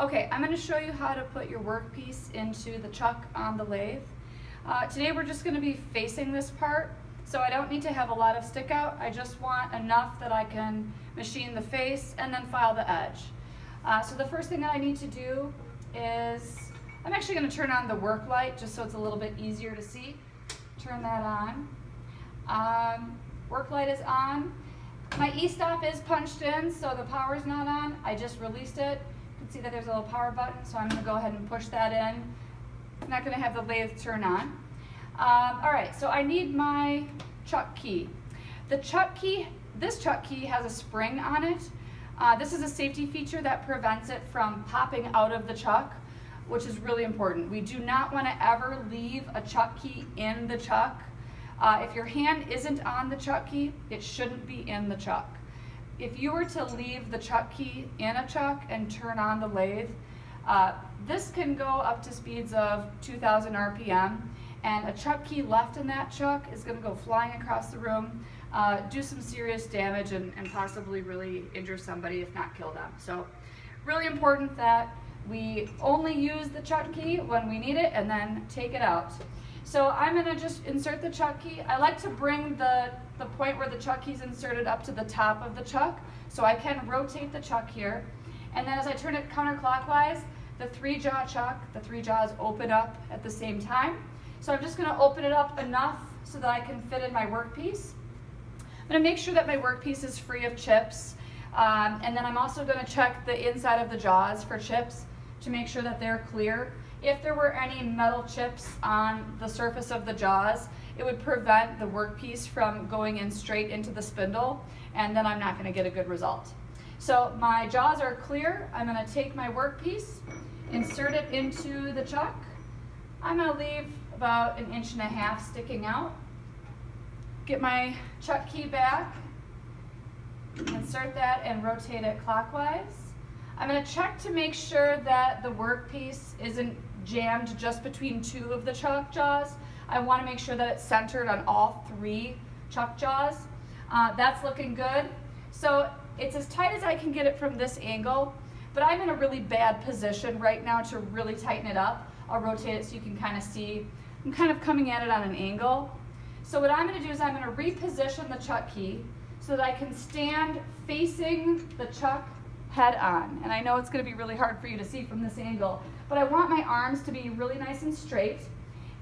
Okay, I'm going to show you how to put your workpiece into the chuck on the lathe. Today we're just going to be facing this part, so I don't need to have a lot of stick out. I just want enough that I can machine the face and then file the edge. So the first thing that I need to do is, I'm actually going to turn on the work light just so it's a little bit easier to see. Turn that on. Work light is on. My e-stop is punched in, so the power is not on. I just released it. You can see that there's a little power button, so I'm going to go ahead and push that in. I'm not going to have the lathe turn on. All right, so I need my chuck key. This chuck key has a spring on it. This is a safety feature that prevents it from popping out of the chuck, which is really important. We do not want to ever leave a chuck key in the chuck. If your hand isn't on the chuck key, it shouldn't be in the chuck. If you were to leave the chuck key in a chuck and turn on the lathe, this can go up to speeds of 2,000 RPM, and a chuck key left in that chuck is going to go flying across the room, do some serious damage, and possibly really injure somebody, if not kill them. So really important that we only use the chuck key when we need it and then take it out. So I'm going to just insert the chuck key. I like to bring the point where the chuck key is inserted up to the top of the chuck, so I can rotate the chuck here. And then as I turn it counterclockwise, the 3-jaw chuck, the 3 jaws open up at the same time. So I'm just going to open it up enough so that I can fit in my workpiece. I'm going to make sure that my workpiece is free of chips. And then I'm also going to check the inside of the jaws for chips to make sure that they're clear. If there were any metal chips on the surface of the jaws, it would prevent the workpiece from going in straight into the spindle, and then I'm not going to get a good result. So my jaws are clear. I'm going to take my workpiece, insert it into the chuck. I'm going to leave about 1.5 inches sticking out. Get my chuck key back, insert that and rotate it clockwise. I'm going to check to make sure that the workpiece isn't jammed just between 2 of the chuck jaws. I want to make sure that it's centered on all 3 chuck jaws. That's looking good. So it's as tight as I can get it from this angle, but I'm in a really bad position right now to really tighten it up. I'll rotate it so you can kind of see I'm kind of coming at it on an angle. So what I'm going to do is I'm going to reposition the chuck key so that I can stand facing the chuck head on. And I know it's going to be really hard for you to see from this angle, but I want my arms to be really nice and straight.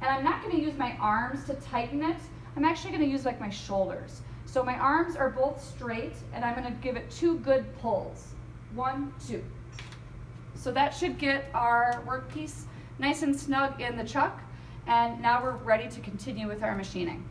And I'm not going to use my arms to tighten it. I'm actually going to use like my shoulders. So my arms are both straight, and I'm going to give it 2 good pulls. 1, 2. So that should get our workpiece nice and snug in the chuck, and now we're ready to continue with our machining.